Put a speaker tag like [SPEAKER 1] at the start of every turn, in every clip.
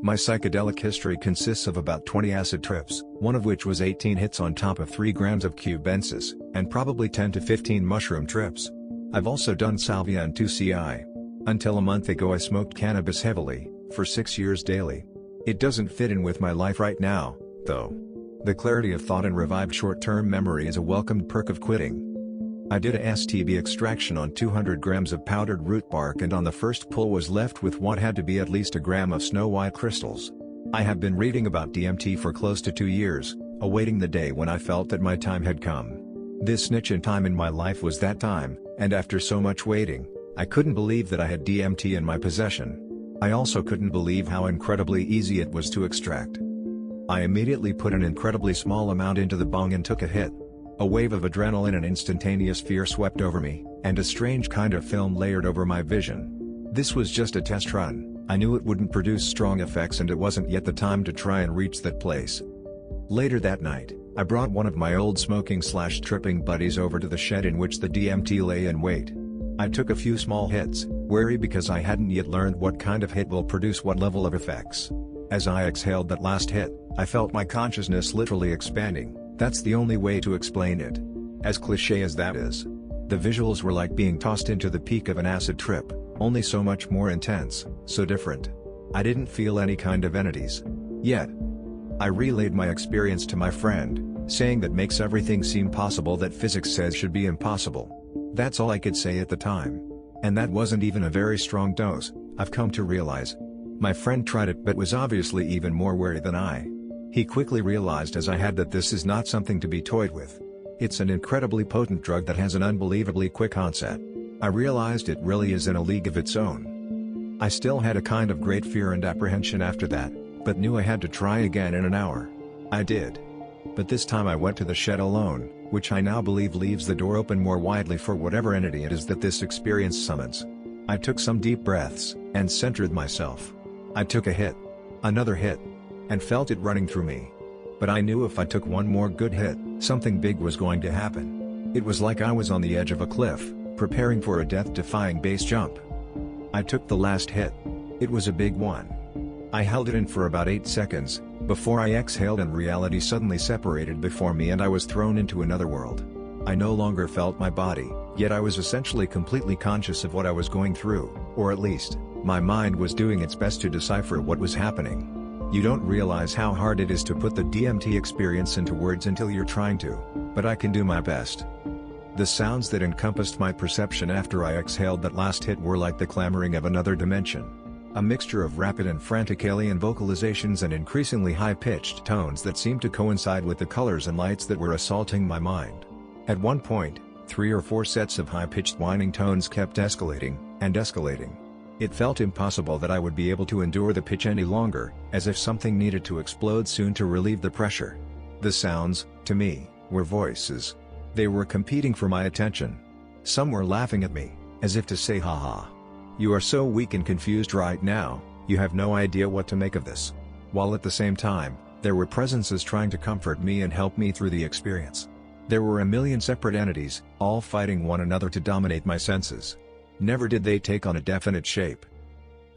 [SPEAKER 1] My psychedelic history consists of about 20 acid trips, one of which was 18 hits on top of 3 grams of cubensis, and probably 10 to 15 mushroom trips. I've also done salvia and 2CI. Until a month ago I smoked cannabis heavily, for 6 years daily. It doesn't fit in with my life right now, though. The clarity of thought and revived short-term memory is a welcomed perk of quitting. I did a STB extraction on 200 grams of powdered root bark, and on the first pull was left with what had to be at least a gram of snow-white crystals. I have been reading about DMT for close to 2 years, awaiting the day when I felt that my time had come. This snitch in time in my life was that time, and after so much waiting, I couldn't believe that I had DMT in my possession. I also couldn't believe how incredibly easy it was to extract. I immediately put an incredibly small amount into the bong and took a hit. A wave of adrenaline and instantaneous fear swept over me, and a strange kind of film layered over my vision. This was just a test run. I knew it wouldn't produce strong effects, and it wasn't yet the time to try and reach that place. Later that night, I brought one of my old smoking/tripping buddies over to the shed in which the DMT lay in wait. I took a few small hits, wary because I hadn't yet learned what kind of hit will produce what level of effects. As I exhaled that last hit, I felt my consciousness literally expanding. That's the only way to explain it. As cliché as that is. The visuals were like being tossed into the peak of an acid trip, only so much more intense, so different. I didn't feel any kind of entities. Yet. I relayed my experience to my friend, saying that makes everything seem possible that physics says should be impossible. That's all I could say at the time. And that wasn't even a very strong dose, I've come to realize. My friend tried it but was obviously even more wary than I. He quickly realized as I had that this is not something to be toyed with. It's an incredibly potent drug that has an unbelievably quick onset. I realized it really is in a league of its own. I still had a kind of great fear and apprehension after that, but knew I had to try again in an hour. I did. But this time I went to the shed alone, which I now believe leaves the door open more widely for whatever entity it is that this experience summons. I took some deep breaths, and centered myself. I took a hit. Another hit. And felt it running through me. But I knew if I took one more good hit, something big was going to happen. It was like I was on the edge of a cliff, preparing for a death-defying base jump. I took the last hit. It was a big one. I held it in for about 8 seconds, before I exhaled and reality suddenly separated before me and I was thrown into another world. I no longer felt my body, yet I was essentially completely conscious of what I was going through, or at least, my mind was doing its best to decipher what was happening. You don't realize how hard it is to put the DMT experience into words until you're trying to, but I can do my best. The sounds that encompassed my perception after I exhaled that last hit were like the clamoring of another dimension. A mixture of rapid and frantic alien vocalizations and increasingly high-pitched tones that seemed to coincide with the colors and lights that were assaulting my mind. At one point, 3 or 4 sets of high-pitched whining tones kept escalating, and escalating. It felt impossible that I would be able to endure the pitch any longer, as if something needed to explode soon to relieve the pressure. The sounds, to me, were voices. They were competing for my attention. Some were laughing at me, as if to say haha. You are so weak and confused right now, you have no idea what to make of this. While at the same time, there were presences trying to comfort me and help me through the experience. There were a million separate entities, all fighting one another to dominate my senses. Never did they take on a definite shape.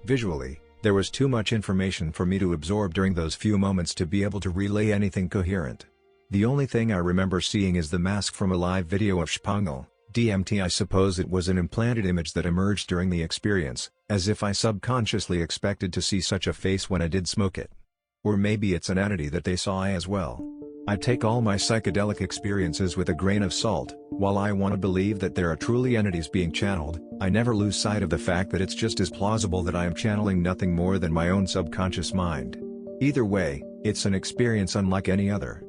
[SPEAKER 1] Visually, there was too much information for me to absorb during those few moments to be able to relay anything coherent. The only thing I remember seeing is the mask from a live video of Spangel, DMT. I suppose it was an implanted image that emerged during the experience, as if I subconsciously expected to see such a face when I did smoke it. Or maybe it's an entity that they saw as well. I take all my psychedelic experiences with a grain of salt. While I want to believe that there are truly entities being channeled, I never lose sight of the fact that it's just as plausible that I am channeling nothing more than my own subconscious mind. Either way, it's an experience unlike any other.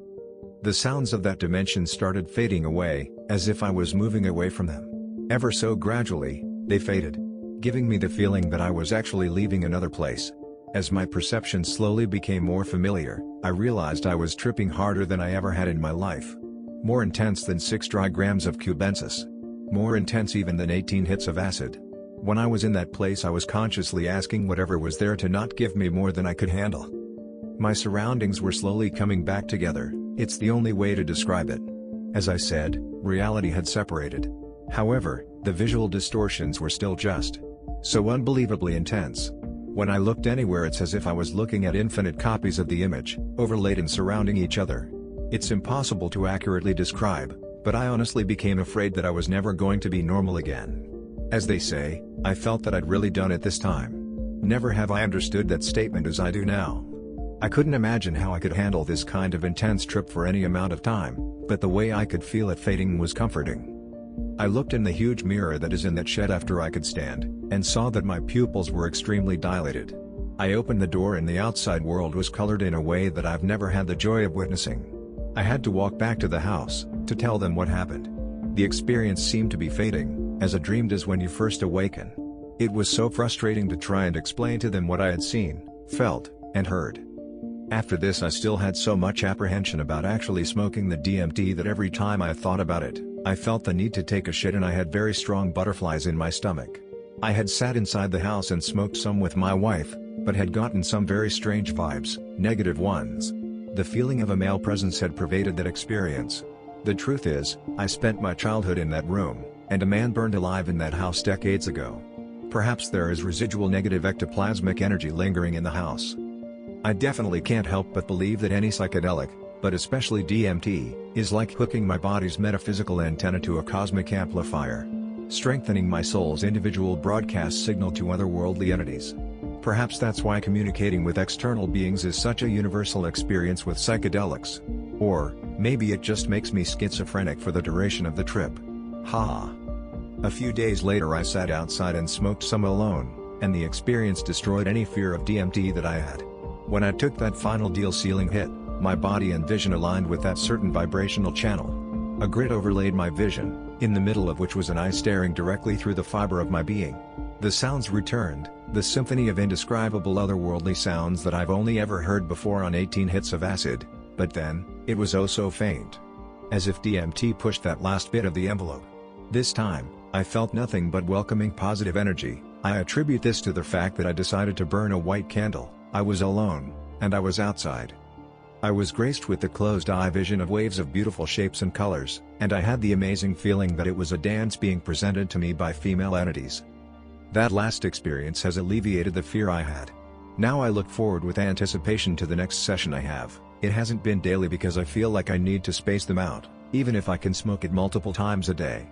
[SPEAKER 1] The sounds of that dimension started fading away, as if I was moving away from them. Ever so gradually, they faded, giving me the feeling that I was actually leaving another place. As my perception slowly became more familiar, I realized I was tripping harder than I ever had in my life. More intense than 6 dry grams of cubensis. More intense even than 18 hits of acid. When I was in that place, I was consciously asking whatever was there to not give me more than I could handle. My surroundings were slowly coming back together. It's the only way to describe it. As I said, reality had separated. However, the visual distortions were still just so unbelievably intense. When I looked anywhere, it's as if I was looking at infinite copies of the image, overlaid and surrounding each other. It's impossible to accurately describe, but I honestly became afraid that I was never going to be normal again. As they say, I felt that I'd really done it this time. Never have I understood that statement as I do now. I couldn't imagine how I could handle this kind of intense trip for any amount of time, but the way I could feel it fading was comforting. I looked in the huge mirror that is in that shed after I could stand, and saw that my pupils were extremely dilated. I opened the door and the outside world was colored in a way that I've never had the joy of witnessing. I had to walk back to the house, to tell them what happened. The experience seemed to be fading, as a dream does when you first awaken. It was so frustrating to try and explain to them what I had seen, felt, and heard. After this I still had so much apprehension about actually smoking the DMT that every time I thought about it, I felt the need to take a shit and I had very strong butterflies in my stomach. I had sat inside the house and smoked some with my wife, but had gotten some very strange vibes, negative ones. The feeling of a male presence had pervaded that experience. The truth is, I spent my childhood in that room, and a man burned alive in that house decades ago. Perhaps there is residual negative ectoplasmic energy lingering in the house. I definitely can't help but believe that any psychedelic, but especially DMT, is like hooking my body's metaphysical antenna to a cosmic amplifier, strengthening my soul's individual broadcast signal to otherworldly entities. Perhaps that's why communicating with external beings is such a universal experience with psychedelics. Or, maybe it just makes me schizophrenic for the duration of the trip. Ha! A few days later I sat outside and smoked some alone, and the experience destroyed any fear of DMT that I had. When I took that final deal ceiling hit, my body and vision aligned with that certain vibrational channel. A grid overlaid my vision, in the middle of which was an eye staring directly through the fiber of my being. The sounds returned, the symphony of indescribable otherworldly sounds that I've only ever heard before on 18 hits of acid, but then, it was oh so faint. As if DMT pushed that last bit of the envelope. This time, I felt nothing but welcoming positive energy. I attribute this to the fact that I decided to burn a white candle. I was alone, and I was outside. I was graced with the closed-eye vision of waves of beautiful shapes and colors, and I had the amazing feeling that it was a dance being presented to me by female entities. That last experience has alleviated the fear I had. Now I look forward with anticipation to the next session I have. It hasn't been daily because I feel like I need to space them out, even if I can smoke it multiple times a day.